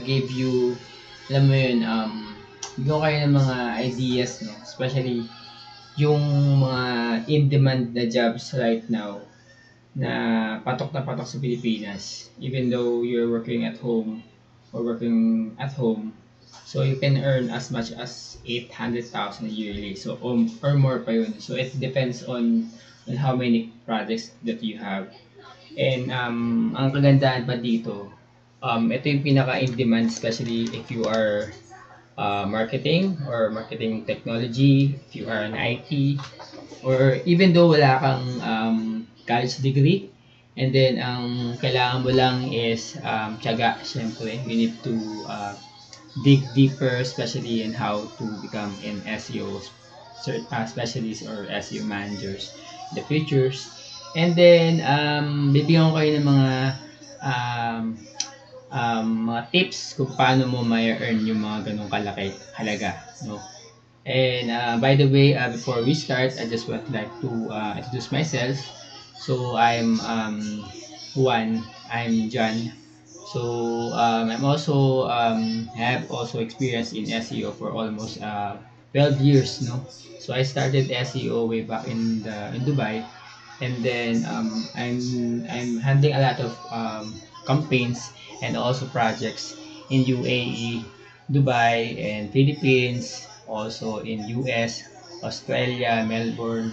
give you, alam mo yun, bigyan kayo ng mga ideas, no? Especially yung mga in-demand na jobs right now na patok sa Pilipinas. Even though you're working at home or working at home, so you can earn as much as 800,000 yearly. So or more pa yun. So it depends on how many projects that you have. And ang kagandahan pa dito, ito yung pinaka in demand, especially if you are marketing or marketing technology, if you are an IT, or even though wala kang college degree, and then ang kailangan mo lang is tiyaga. Siyempre, you need to dig deeper, especially in how to become an SEO specialist or SEO managers in the futures. And then, bibigyan ko kayo ng mga tips kung paano mo may earn yung mga ganong kalaki halaga, no? And by the way, before we start, I just would like to introduce myself. So I'm Juan. I'm John. So I'm also have also experience in SEO for almost 12 years, no? So I started SEO way back in Dubai, and then I'm handling a lot of campaigns and also projects in UAE, Dubai, and Philippines, also in US, Australia, Melbourne,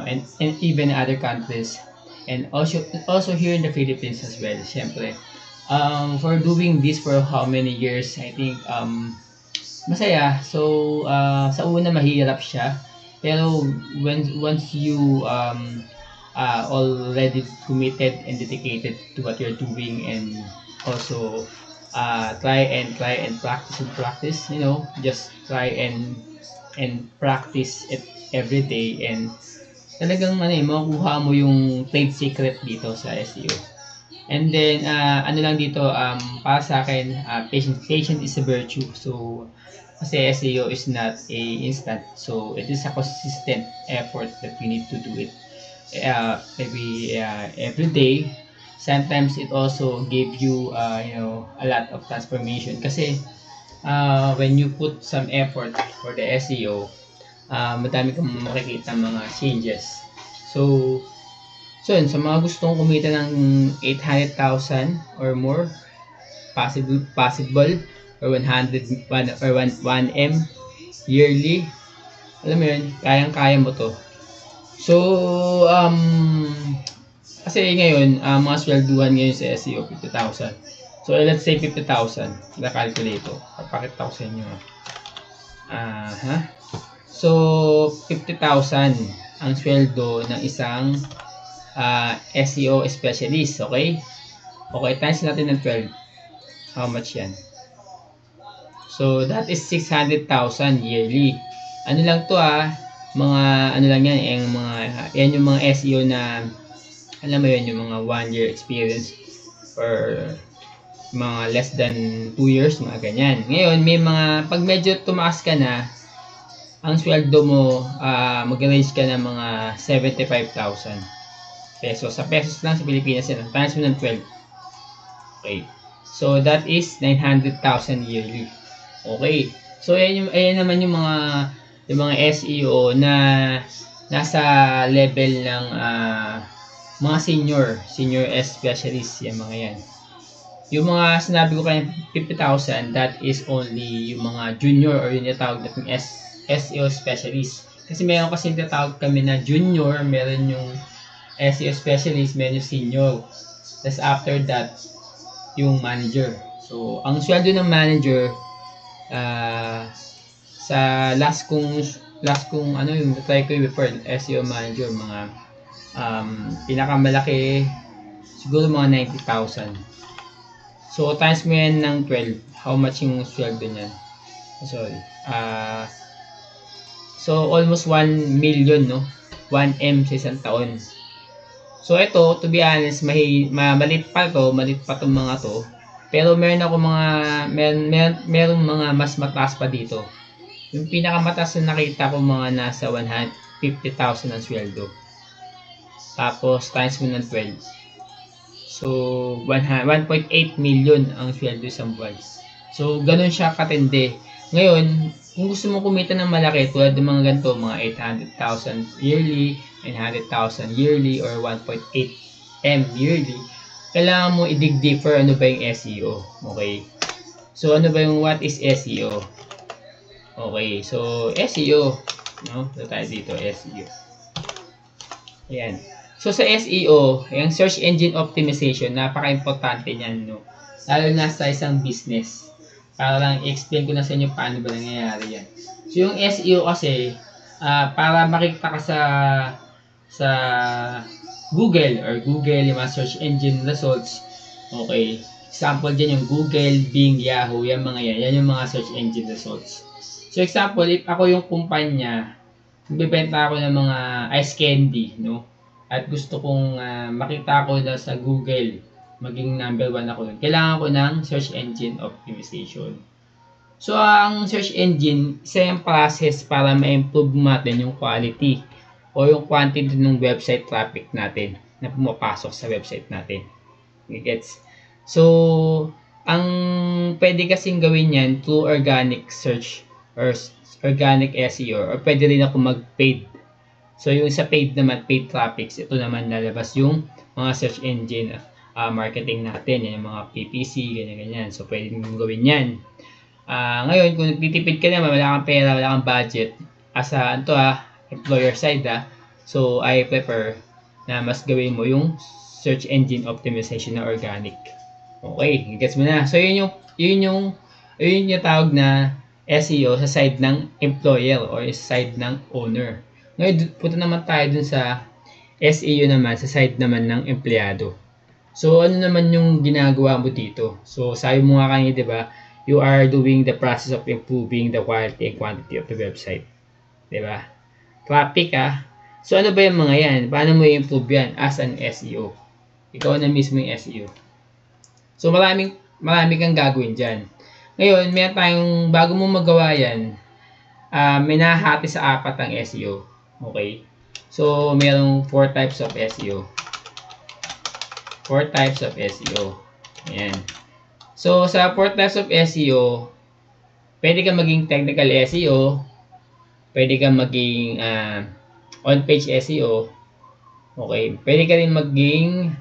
and even other countries, and also here in the Philippines as well. Siyempre, for doing this for how many years, I think masaya. So sa una mahirap siya, pero once you already committed and dedicated to what you're doing, and also try and practice, you know, just try and practice it every day, and talagang makukuha mo yung trade secret dito sa SEO. And then ano lang dito, para sa akin, patient is a virtue. So kasi SEO is not a instant, so it is a consistent effort that you need to do it maybe every day. Sometimes it also give you a lot of transformation kasi when you put some effort for the SEO, madami kang makikita mga changes. So yun, sa mga gustong kumita ng 800,000 or more, possible or 100 or 1M yearly, alam mo yun, kayang-kaya mo to. So kasi ngayon mga swelduhan ngayon sa SEO 50,000. So let's say 50,000 na calculator, papakita ko sa inyo. So 50,000 ang sweldo ng isang SEO specialist, okay? Okay, times natin ng 12. How much yan? So that is 600,000 yearly. Ano lang to mga ano lang yan, yan yung mga SEO na alam mo yun, yung mga 1 year experience or mga less than 2 years, mga ganyan. Ngayon, may mga, pag medyo tumaas ka na, ang sweldo mo, mag-range ka ng mga 75,000 pesos. Sa pesos lang, sa Pilipinas yan. Times mo ng 12. Okay. So, that is 900,000 yearly. Okay. So, ayan naman yung mga SEO na nasa level ng mga senior specialist, yan mga yan. Yung mga sinabi ko kayo 50,000, that is only yung mga junior or yung natawag natin SEO specialist. Kasi meron kasi natawag kami na junior, meron yung SEO specialist, meron yung senior. Tapos after that, yung manager. So, ang sweldo ng manager, sa last kong yung try ko before, SEO manager, mga pinakamalaki siguro mga 90,000. So times mo yan ng 12, how much yung sweldo niyan? Sorry. So almost 1 million, no? 1M sa isang taon. So ito, to be honest, malit pa tong mga to. Pero meron mga mas mataas pa dito. Yung pinakamataas na nakita ko mga nasa 150,000 ang sweldo. Tapos times mo ng 12. So, 1.8 million ang sweldo isang buwan. So, ganun siya katindi. Ngayon, kung gusto mo kumita ng malaki, tulad ng mga ganito, mga 800,000 yearly, 900,000 yearly, or 1.8M yearly, kailangan mo i-dig deeper ano ba yung SEO. Okay? So, ano ba yung what is SEO? Okay, so SEO, no? So, tayo dito, SEO. Ayan. So, sa SEO, yung search engine optimization, napaka-importante niyan, no? Lalo na sa isang business. Para lang i-explain ko na sa inyo paano ba nangyayari yan. So, yung SEO kasi, para makita ka sa Google or Google, yung mga search engine results. Okay. Example dyan yung Google, Bing, Yahoo, yan mga yan. Yan yung mga search engine results. So, example, if ako yung kumpanya, bibenta ako ng mga ice candy, no? At gusto kong makita ko na sa Google, maging number 1 ako dun. Kailangan ko ng search engine optimization. So, ang search engine, isa yung process para ma-improve natin yung quality o yung quantity ng website traffic natin na pumapasok sa website natin. Gets? So, ang pwede kasing gawin yan through organic search or organic SEO, or pwede rin ako mag-paid. So, yung sa paid naman, paid traffics, ito naman lalabas yung mga search engine marketing natin, yan yung mga PPC, ganyan-ganyan. So, pwede mong gawin yan. Ngayon, kung nagtitipid ka naman, wala kang pera, wala kang budget, as a, employer side, so, I prefer na mas gawin mo yung search engine optimization na organic. Okay, gets mo na. So, yun yung tawag na SEO sa side ng employer or sa side ng owner. Ngayon, punta naman tayo dun sa SEO naman, sa side naman ng empleyado. So, ano naman yung ginagawa mo dito? So, sabi mo nga kanina, di ba, you are doing the process of improving the quality and quantity of the website. Di ba? Traffic, So, ano ba yung mga yan? Paano mo i-improve yan as an SEO? Ikaw na mismo yung SEO. So, marami kang gagawin dyan. Ngayon, may tayong, bago mo magawa yan, may nahati sa 4 ang SEO. Okay? So, mayroong 4 types of SEO. 4 types of SEO. Ayan. So, sa 4 types of SEO, pwede kang maging technical SEO, pwede kang maging on-page SEO, okay? Pwede ka rin maging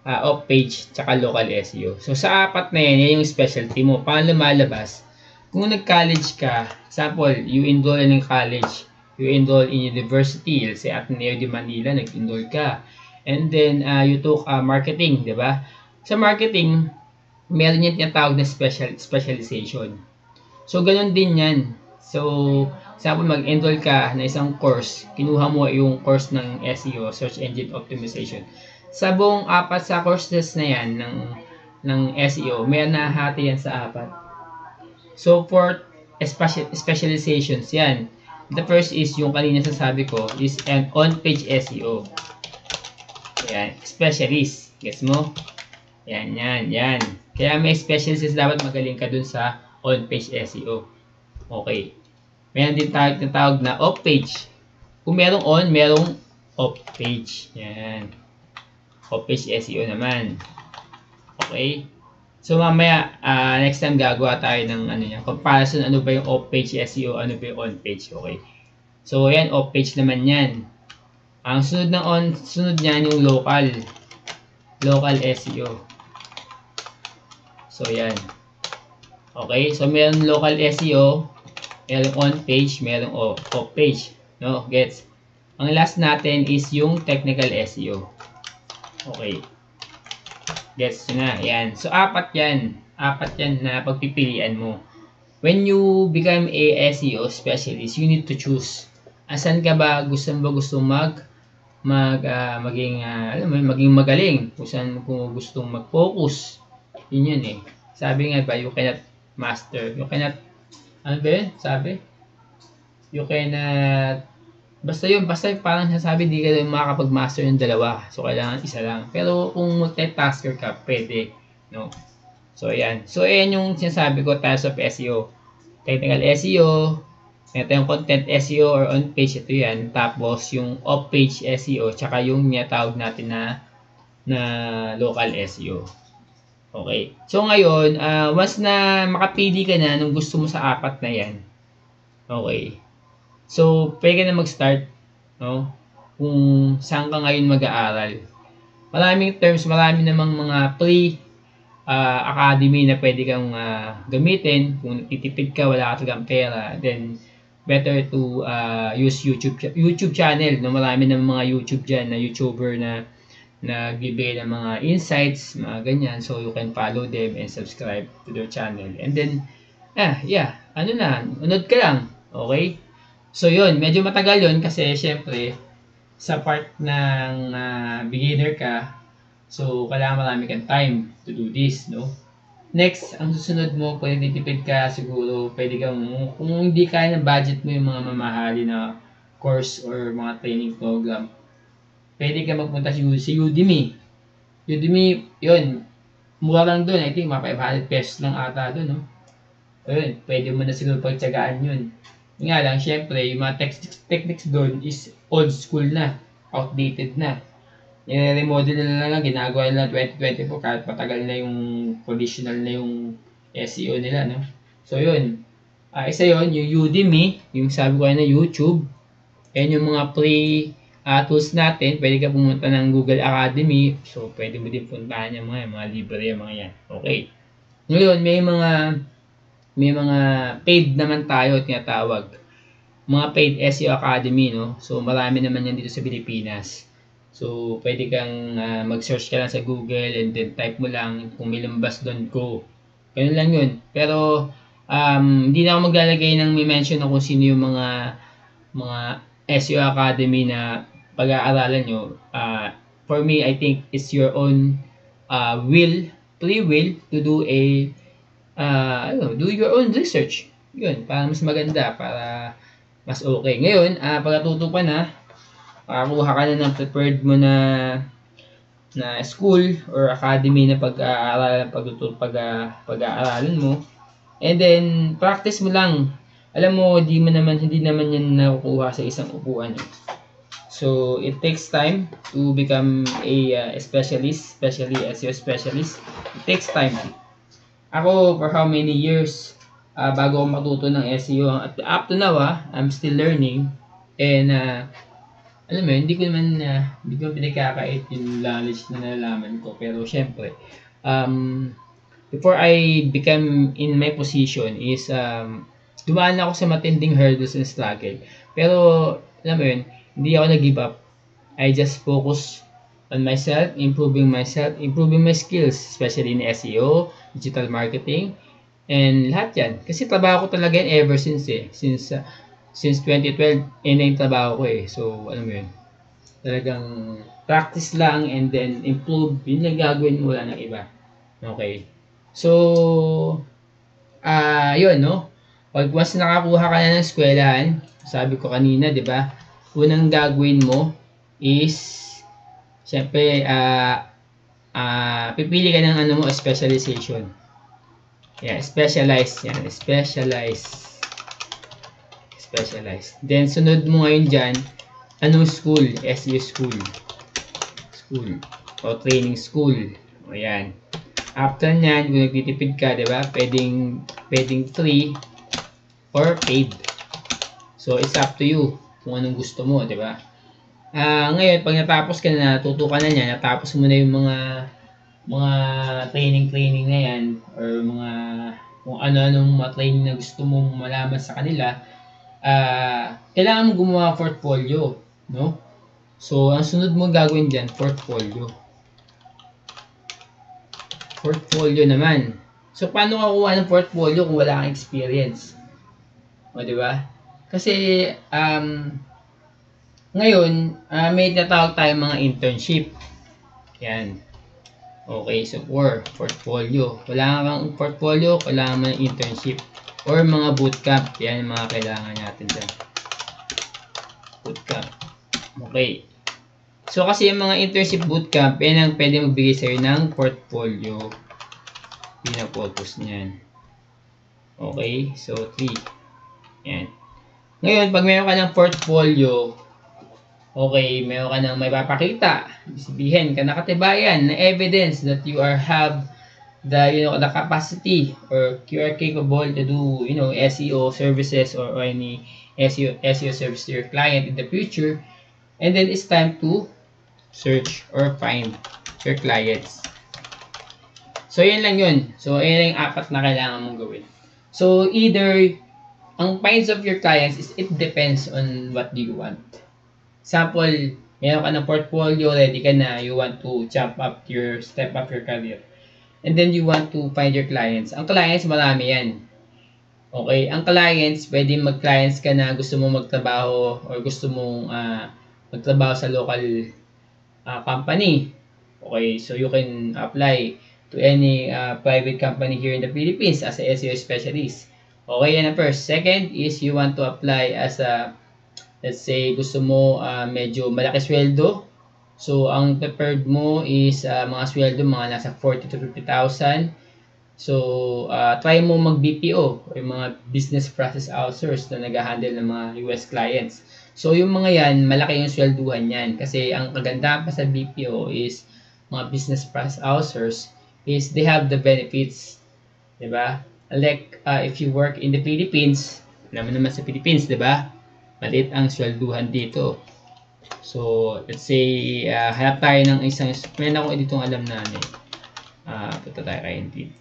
off-page, tsaka local SEO. So, sa 4 na yan yung specialty mo. Paano lumalabas? Kung nag-college ka, example, you enroll in college, you enroll in university, let's say Ateneo de Manila, nag-enroll ka. And then, you took marketing, di ba? Sa marketing, meron yan tinatawag na specialization. So, ganun din yan. So, example, mag-enroll ka na isang course, kinuha mo yung course ng SEO, Search Engine Optimization. Sa buong 4 sa courses na yan ng SEO, may nahati yan sa 4. So, for specializations yan. The first is yung kanina sasabi ko is an on-page SEO. Yan, specialist. Gets mo? Yan. Kaya may specialist, dapat magaling ka dun sa on-page SEO. Okay. Meron din tawag na off-page. Kung merong on, merong off-page. Yan. Off-page SEO naman. Okay? So, mamaya, next time gagawa tayo ng comparison, ano ba yung off-page SEO, ano ba yung on-page. Okay? So, yan, off-page naman yan. Ang sunod niyan yung local SEO. So, yan. Okay? So, meron local SEO, meron on-page, meron off-page. No? Gets? Ang last natin is yung technical SEO. Okay. Gets na. Yan. So, 4 yan. 4 yan na pagpipilian mo. When you become a SEO specialist, you need to choose. Asan ka ba gusto maging magaling? Kung gustong mag-focus. Yun yan eh. Sabi nga ba, you cannot master. You cannot, ano ba yun? Sabi? You cannot, basta parang sasabi, di ka makakapag-master ng 2. So, kailangan isa lang. Pero kung multitasker ka, pwede. No? So, ayan. So, ayan yung sinasabi ko, types of SEO. Technical SEO, ito yung content SEO or on-page, ito yan. Tapos, yung off-page SEO, tsaka yung tawag natin na na local SEO. Okay. So ngayon, once na makapili ka na nung gusto mo sa apat na yan, okay. So, pwede ka na mag-start, no? Kung saan ka ngayon mag-aaral. Maraming terms, marami namang mga free academy na pwede kang gamitin. Kung nagtitipid ka, wala ka talagang pera, then better to use YouTube channel. No? Marami ng mga YouTube dyan na YouTuber na nagbibigay ng mga insights, mga ganyan. So, you can follow them and subscribe to their channel. And then, unod ka lang. Okay? So, yun. Medyo matagal yun kasi, syempre, sa part ng beginner ka, so, kailangan marami kang time to do this, no? Next, ang susunod mo, pwede ditipid ka, siguro, pwede kang, kung hindi kaya ng budget mo yung mga mamahali na course or mga training program, pwede ka magpunta sa Udemy. Udemy, yun, mura lang doon. I think, mga 500 pesos lang ata doon, no? Ayun, pwede mo na siguro pagtsagaan yun. Nga lang, syempre, yung mga techniques doon is old school na, outdated na. I-remodel na lang, ginagawa nila 2024 kahit matagal na yung traditional na yung SEO nila, no? So, yun. Isa yun, yung Udemy, yung sabi ko na YouTube, and yung mga free tools natin, pwede ka pumunta ng Google Academy. So, pwede mo din puntahan yung mga libre yung mga yan. Okay. Ngayon, may mga paid naman tayo tinatawag. Mga paid SEO Academy, no? So, marami naman yan dito sa Pilipinas. So, pwede kang mag-search ka lang sa Google and then type mo lang kung may lumabas doon, go. Ganun lang yun. Pero, hindi na ako maglalagay ng may mention na kung sino yung mga SEO Academy na pag-aaralan nyo. For me, I think it's your own free will to do do your own research. Yun, para mas maganda, para mas okay. Ngayon, pagkatuto pa na, makakuha ka na ng prepared mo na school or academy na pag-aaralan mo. And then, practice mo lang. Alam mo, hindi naman yan nakukuha sa isang upuan. So, it takes time to become a specialist, especially SEO specialist. It takes time. Ako, for how many years, bago ako matuto ng SEO, up to now, I'm still learning. And, alam mo, hindi ko pinagkakait yung knowledge na nalalaman ko. Pero, syempre, before I become in my position is, dumaan ako sa matinding hurdles and struggle. Pero, alam mo yun, hindi ako nag-give up. I just focus on myself, improving my skills, especially in SEO, digital marketing, and lahat yan. Kasi trabaho ko talaga yan ever since since 2012, na yung trabaho ko eh. So, alam mo yun, talagang practice lang and then improve. Yun lang gagawin mo, wala ng iba. Okay. So, yun, no? Pag once nakakuha ka na ng eskwelahan, sabi ko kanina, di ba? Unang gagawin mo is, syempre, pipili ka ng specialization. Yeah, specialize. Yan, specialize. Then, sunod mo ngayon dyan, anong school? SEO school. O training school. O yan. After nyan, kung nagtitipid ka, di ba? Pwedeng free or paid. So, it's up to you kung anong gusto mo, di ba? Ngayon, pag natapos ka na, natuto ka na niya, natapos mo na yung mga training na yan, or mga kung ano-anong mga training na gusto mong malaman sa kanila, kailangan mo gumawa portfolio, no? So, ang sunod mo gagawin dyan, portfolio naman. So, paano ka kuha ng portfolio kung wala kang experience? O, di ba? Kasi, ngayon, may tinatawag tayong mga internship. Yan. Okay, so portfolio. Wala kang portfolio, kailangan mo ng internship. Or mga bootcamp. Yan yung mga kailangan natin dyan. Bootcamp. Okay. So, kasi yung mga internship bootcamp, yan ang pwede magbigay sa'yo ng portfolio. Pinapurpose niyan. Okay, so 3. Yan. Ngayon, pag meron ka ng portfolio, Okay, meron ka nang may papakita. Sabihin ka nakatibayan na evidence that you have the capacity or you are capable to do SEO services or any SEO service to your client in the future. And then it's time to search or find your clients. So, yun lang yun. So, yun lang yung 4 na kailangan mong gawin. So, either, ang finds of your clients is, it depends on what do you want. Example, meron ka ng portfolio, ready ka na, you want to step up your career. And then, you want to find your clients. Ang clients, marami yan. Okay? Ang clients, pwede mag-clients ka na gusto mo magtrabaho or gusto mong magtrabaho sa local company. Okay? So, you can apply to any private company here in the Philippines as a SEO specialist. Okay, yan ang first. Second is you want to apply as a, let's say, gusto mo medyo malaki sweldo. So, ang preferred mo is mga sweldo, mga nasa 40 to 50,000. So, try mo mag-BPO o yung mga business process outsource na nag-handle ng mga US clients. So, yung mga yan, malaki yung swelduhan yan. Kasi ang kagandahan pa sa BPO is mga business process outsource is they have the benefits. Diba? Like, if you work in the Philippines, alam mo naman sa Philippines, diba? Maliit ang swelduhan dito. So, let's say, hanap tayo ng isang, meron ako ditong alam na punta tayo kay Indeed.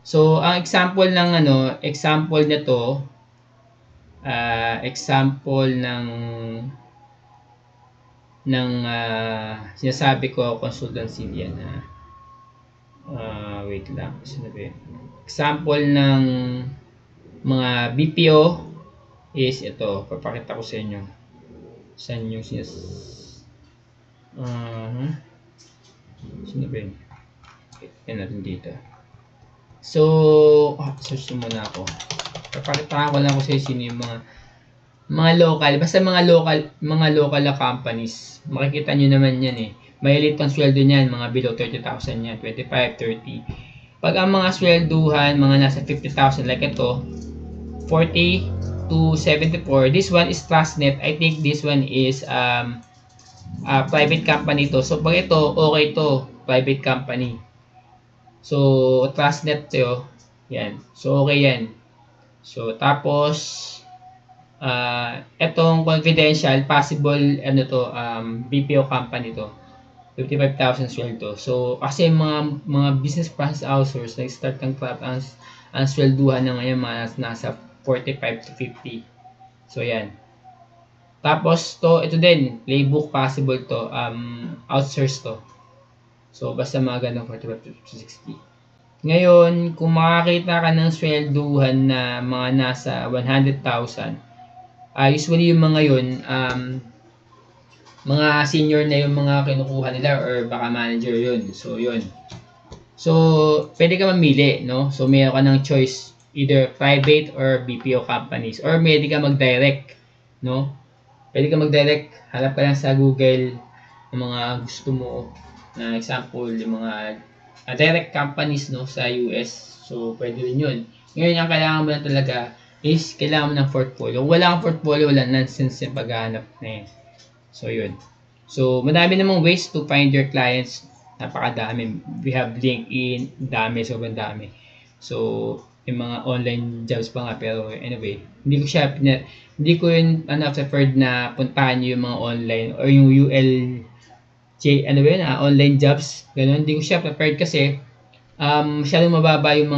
So, ang example ng example nito, example ng sinasabi ko, consultancy yan. Wait lang. Example ng mga BPO is ito. Papakita ko sa inyo. Saan yung sino ba yun? Yan natin dito. So, search muna ako. Papakita ko lang sa sino yung mga local. Basta mga local na companies. Makikita nyo naman yan eh. May elite ang sweldo niyan, mga below 30,000 yan, 25, 30. Pag ang mga swelduhan, mga nasa 50,000 like ito, 40 to 74. This one is Trustnet. I think this one is private company to. So, pag ito, okay to, private company. So, Trustnet to, yan. So, okay yan. So, tapos, etong confidential, possible, BPO company to. 55,000 sweldo. So, kasi mga business process outsource, nag-start ng ang swelduhan na ngayon, nasa 45 to 50. So, yan. Tapos, ito din, playbook possible to, outsource to. So, basta mga ganun, 45 to 60. Ngayon, kung makakita ka ng swelduhan na mga nasa 100,000, usually yung mga yun, mga senior na yung mga kinukuha nila or baka manager yun. So, yun. So, pwede ka mamili, no? So, mayroon ka ng choice, either private or BPO companies. Or pwede ka mag-direct, no? Pwede ka mag-direct, hanap ka lang sa Google ng mga gusto mo. Na example, yung mga direct companies, no, sa US. So, pwede rin yun. Ngayon, ang kailangan mo lang talaga is kailangan mo ng portfolio. Kung wala kang portfolio, wala nonsense yung paghahanap na yun. So, yun. So, madami namang ways to find your clients. Napakadami. We have LinkedIn, dami, sobrang dami. So, yung mga online jobs pa nga. Pero anyway, hindi ko yun preferred na puntahan yung mga online or yung online jobs. Ganun. Hindi ko siya preferred kasi masyadong mababa yung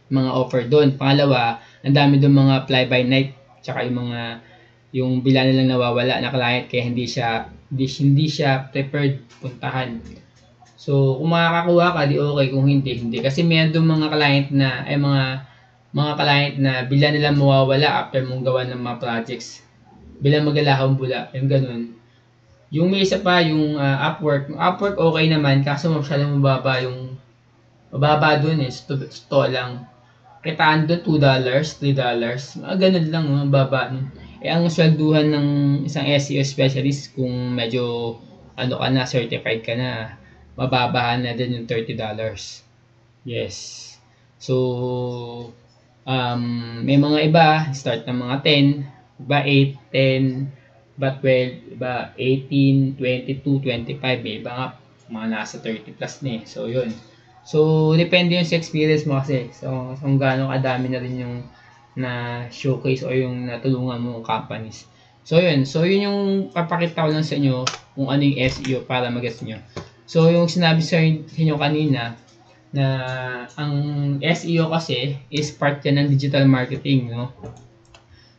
mga offer doon. Pangalawa, ang dami doon mga fly by night. Tsaka yung bila nilang nawawala na client kaya hindi siya preferred puntahan. So, kung makakakuha ka, di okay. Kung hindi. Kasi meron doon mga client na, mga client na bila nilang mawawala after mong gawa ng mga projects. Bila magalahong bula. Yung ganun. Yung may isa pa, yung Upwork. Yung Upwork okay naman, kaso masyadong mababa doon eh. Sto lang. Kitaan doon $2, $3. Ganun lang, mababa nun. Ang swelduhan ng isang SEO specialist kung medyo ka na, certified ka na, mababahan na din yung $30. Yes. So, may mga iba, start ng mga 10, iba 8, 10, Iba 12, iba 18, 22, 25, may iba nga mga nasa 30 plus na eh. So, yun. So, depende yun sa experience mo kasi. So, kung gaano kadami na rin yung na showcase o yung natulungan mo companies. So, yun. So, yun yung papakita ko lang sa inyo kung ano yung SEO para mag-gets nyo. So, yung sinabi sa inyo kanina na ang SEO kasi is part yan ng digital marketing, no?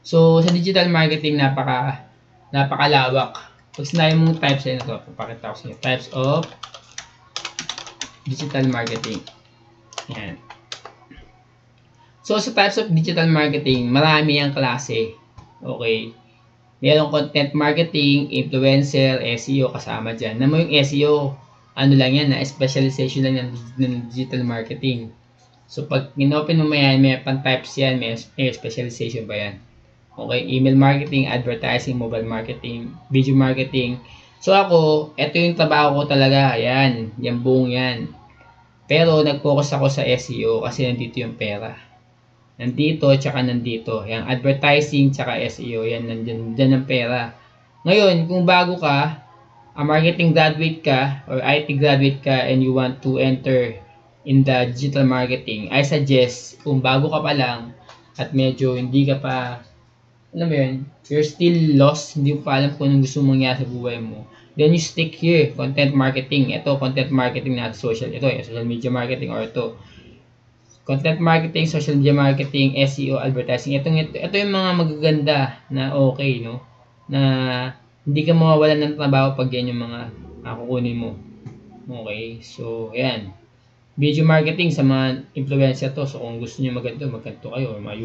So, sa digital marketing, napakalawak. Pag sinabi mong types, ayun ito, papakita ko sa inyo. Types of digital marketing. Yan. So, sa types of digital marketing, marami ang klase. Okay. Merong content marketing, influencer, SEO kasama dyan. Na mo yung SEO, ano lang yan, na specialization lang ng digital marketing. So, pag in-open mo yan, may pan-types yan, may specialization ba yan. Okay, email marketing, advertising, mobile marketing, video marketing. So, ako, ito yung trabaho ko talaga. Yan, yung buong yan. Pero, nag-focus ako sa SEO kasi nandito yung pera. Nandito, tsaka nandito. Yung advertising, tsaka SEO. Yan, nandyan ang pera. Ngayon, kung bago ka, a marketing graduate ka, or IT graduate ka, and you want to enter in the digital marketing, I suggest, kung bago ka pa lang, at medyo hindi ka pa, alam mo yun, you're still lost, hindi mo pa alam kung anong gusto mong mangyari sa buhay mo, then you stick here, content marketing. Ito, content marketing na social. Ito, social media marketing, or ito, content marketing, social media marketing, SEO, advertising. Ito yung mga magaganda na okay, no? Na hindi ka mawawalan ng trabaho pag yan yung mga kukunin mo. Okay, so, ayan. Video marketing sa mga influencer to. So, kung gusto niyo maganda kayo, mga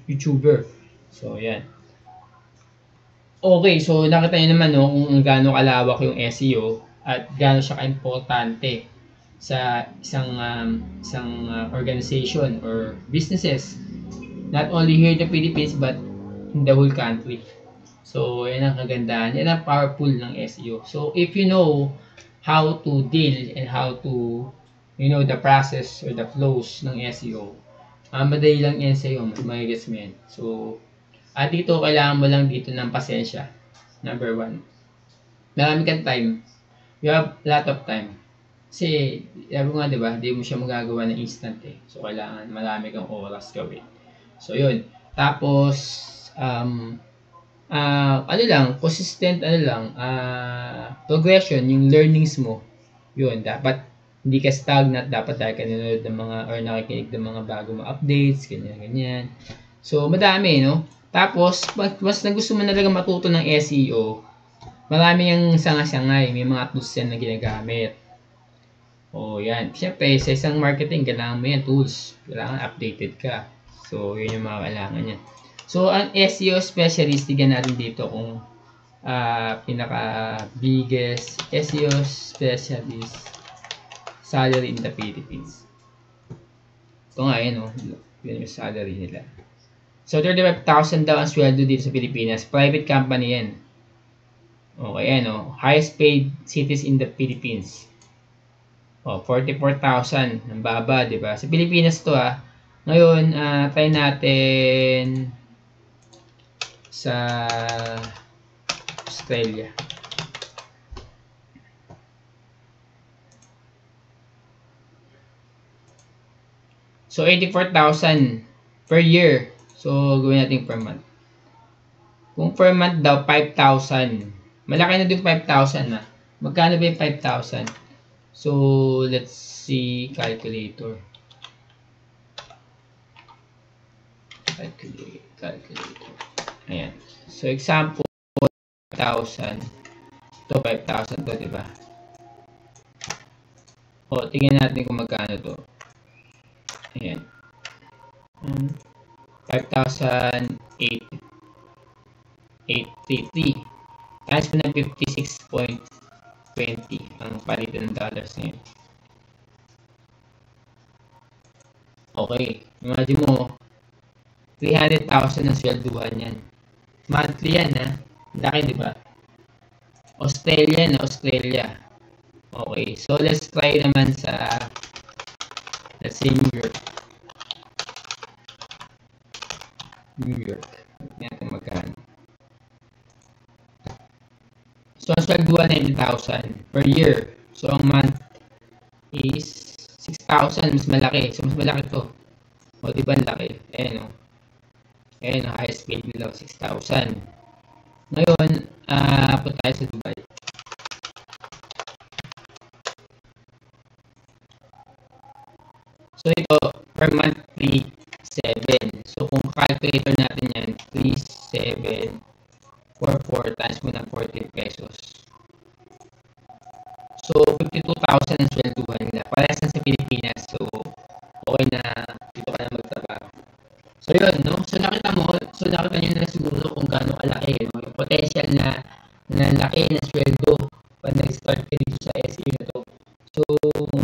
YouTuber. So, ayan. Okay, so nakita niyo naman no, kung gaano kalawak yung SEO at gaano siya ka-importante sa isang organization or businesses, not only here in the Philippines but in the whole country. So, yan ang kagandahan, yan ang powerful ng SEO. So, if you know how to deal and how to, the process or the flows ng SEO, madali lang yan sa'yo, magigets mo yan. So, at dito, kailangan mo lang dito ng pasensya. Number 1. Marami kang time. You have a lot of time. Kasi, sabi ko nga, di ba, di mo siya magagawa ng instant eh. So, kailangan marami kang oras gawin. So, yun. Tapos, consistent, progression, yung learnings mo. Yun, dapat, hindi ka stagnant, dapat dahil ka nanonood ng mga, or nakikinig ng mga bagong updates, ganyan. So, madami, no? Tapos, mas na gusto mo na talaga matuto ng SEO, marami yung sanga-sangay, may mga tools yan na ginagamit. Yan. Siyempre, sa isang marketing, kailangan mo yan, tools. Kailangan updated ka. So, yun yung mga kailangan yan. So, ang SEO specialist, tignan natin dito kung pinaka-biggest SEO specialist salary in the Philippines. Ito nga, yun, yun yung salary nila. So, 35,000 daw ang sweldo dito sa Pilipinas. Private company yan. Okay, highest paid cities in the Philippines. 44,000. Ang baba, di ba? Sa Pilipinas to, Ngayon, try natin sa Australia. So, 84,000 per year. So, gawin natin per month. Kung per month daw, 5,000. Malaki na din 5,000 na. Magkano ba yung 5,000? So, let's see, calculator. Calculator. Ayan. So, example, 5,000. Ito, 5,000 to, diba? Tingnan natin kung magkano to. Ayan. 5,833 times mo ng 56.20 ang palitan ng dollars ngayon. Okay, imagine mo 300,000 ang swelduhan yan. Monthly yan, laki, di ba? Australia. Okay, so let's try naman sa, let's say, New York. Natin magkano. So, ang swelduhan 90,000 per year. So, ang month is 6,000. Mas malaki. So, mas malaki to. O, di ba ang laki? Ayan o. Ayan o, highest paid nila, 6,000. Ngayon, punta tayo sa Dubai. So, ito, per month, 3,700. So, kung calculator natin yan, 3,700 for 4 times mo ng 14 pesos. So, 52,000 ang swelduhan nila. Parehas na sa Pilipinas. So, okay na dito ka na magtrabaho. So, yun, no? So, nakita nyo na siguro kung gaano kalaki, no? Yung potential na laki na sweldo pag nag-start ka dito sa SEO na to. So,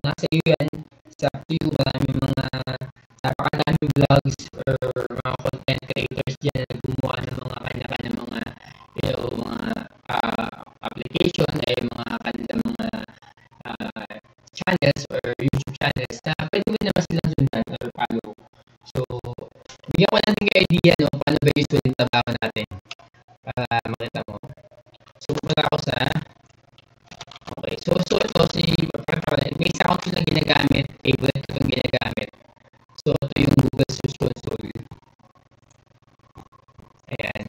nasa iyo yan, sa up to you, maraming mga napakadaming vlogs or mga content creators dyan na gumawa ng mga kanya-kanya mga application ay mga kanilang mga channels or YouTube channels na pwede mo naman silang sundan or follow. So, bigyan ko lang din kayo idea, no, paano ba usually yung trabaho natin para makita mo. So, pupunta ako sa okay. So ito may isa account lang ginagamit, favorite ko itong ginagamit. So, ito yung Google Search Console. Ayan.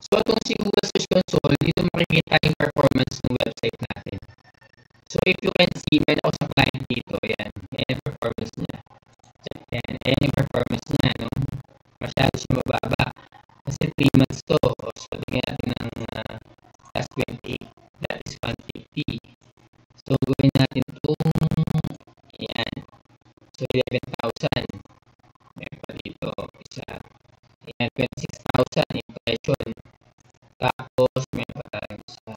So, itong si Google Search Console, dito makikita yung performance ng website natin. So, if you can see, meron ako sa client dito. Ayan. Ayan yung performance niya. Ayan yung performance niya. No? Masyado siya mababa. Kasi 3 months to. So, tingnan natin ng last 28. That is 150. So, gawin natin itong ayan. So, 11,000. Meron pa dito. Isa. Ayan, 26,000 impression. Tapos, meron pa tayo sa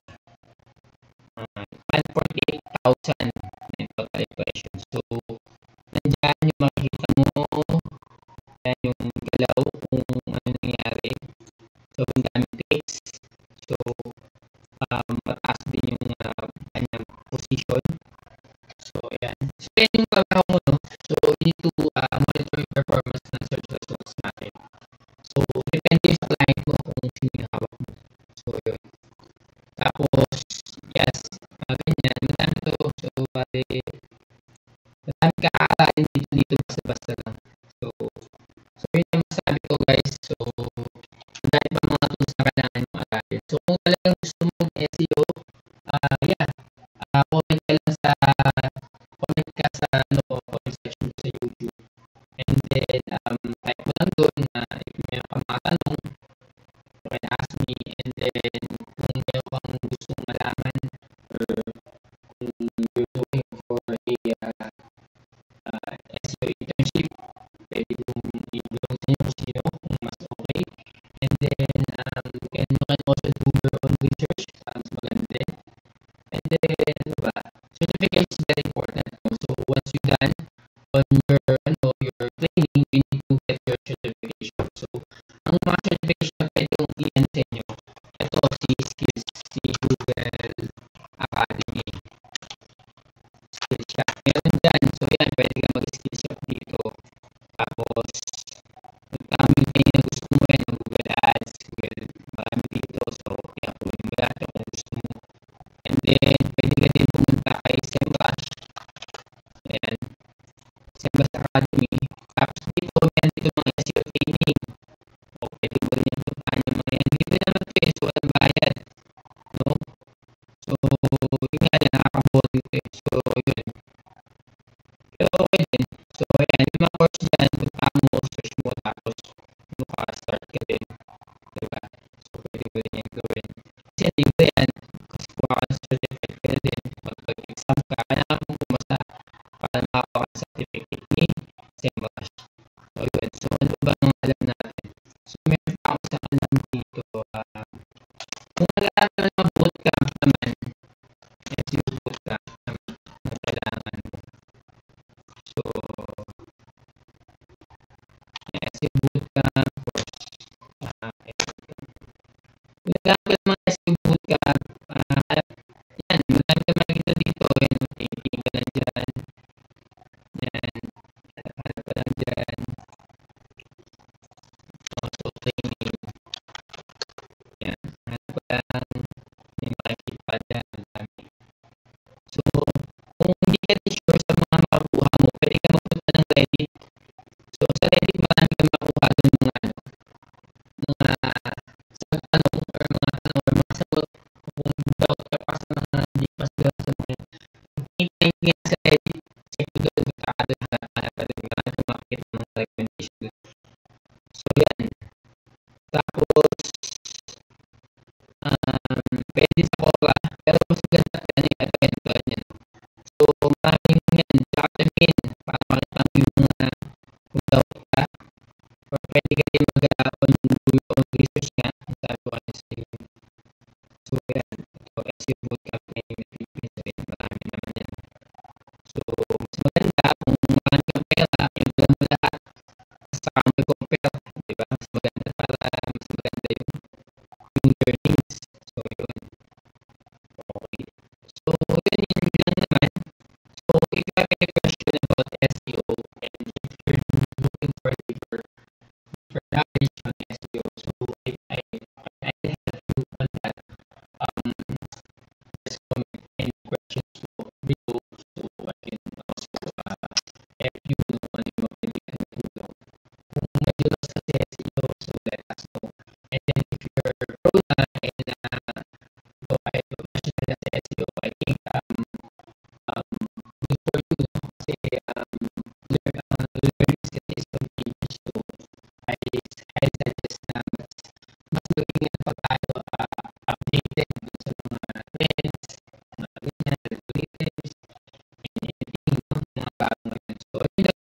148,000 na total impression. So, nandyan yung makikita mo. Ayan yung galaw kung ano nangyari. So, ang daming clicks. So, mataas din yung kanyang position. So, ayan. So, yan yung trabaho mo, no? So, you need to monitor yung performance ng search results natin. So, depende sa client mo kung sino yung hawak mo. So, yun. Tapos, yes, ganyan. Madami to. So, madami kakaaralin dito basta-basta lang. So, yun yung masabi ko, guys. So, madami pa mga tools na kailangan yung aralin. So, kung talagang gusto mo ng SEO, comment ka sa comment section sa YouTube. And then, type mo lang doon na if may mga tanong, you can ask me. And then, kung meron kang gustong malaman or kung you're looking for a SEO internship, pwede kong i-blow sa inyo kung sino, kung mas okay. And then, you can also do your own research para mas maganda din. And then, diba? Certification is very important. So, once you're done on your training, you need to get your certification. So, ang mga certification na pwede kong i-end sa inyo, ito si Skills, si Google Academy. Skillshop. Meron dyan. So, yan, pwede ka mag-skillshop dito. Tapos, magkaming kayo na gusto mo yan, Google Ads, Google, marami dito. So, yan, kunin mo lahat kung gusto mo. And then, pwede ka din pumunta kay SEMrush. Ayan. SEMrush Academy. Tapos dito, meron dito mga SEO training. O, pwede mo rin yung puntaan yung mga yan. Dito naman ito so walang bayad. No? So, yun nga yan, nakakabot dito So, yun. Pero okay din. So, ayan, yung mga course dyan, punta mo, search mo, tapos start ka din. Diba? So, pwede mo rin yan gawin. Kasi libre yan. Kasi kuha ka ng certificate ka din. Mag-exam ka. Kailangan mong pumasa para makakuha ka ng certificate ni SEMrush. So, yun. So, ano ba ang alam natin? So, meron pa ako sa alam dito. Kung wala naman mga bootcamp naman, SEO bootcamp naman na kailangan mo. So, SEO bootcamp course. Kailangan ko ng mga SEO bootcamp. Yan, marami ka makikita dito. Yan, tingin ka lang dyan. Yan, hanap ka lang dyan. Also, training. Yan, hanap ka lang. May makikita sa Reddit, marami kang makuha doon mga ano, mga tanong or mga tanong or mga sagot kung doubt ka pa sa mga hindi pa siguro sa mga anytime nga sa Reddit, check mo doon, punta ka doon, hanap ka doon, marami kang makikita ng mga recommendation doon. So yan. Tapos pwede sa Quora, pero mas maganda yan yung eventual yan. So maraming yan, tsaka tingin para makita mo yung mga kung doubt ka or pwede ka rin mag-on do your own research nga, sabi ko ano sa iyo. So yan, ito SEO Bootcamp Training na Philippines, so yan, marami naman yan. So mas maganda kung marami kang pera, inulan mo lahat, saka mag-compare, di ba? Mas maganda para mas maganda yung learnings. So yun, okay. So yun lang naman. So if you have any question about SEO and if you're looking for knowledge on SEO, so I can help you on that. Just comment any questions mo below, so I can also help you on yung mga pilihan na dito. Kung medyo lost ka sa SEO, so let us know. And then if you're pro na and go kahit professional na sa SEO, I think good for you, no? Kasi learning kasi is continuous, so I suggest na mas maging pa tayo updated dun sa mga trends, mga ganyan, algorithms, anything, no? Mga bagong ganyan. So yun lang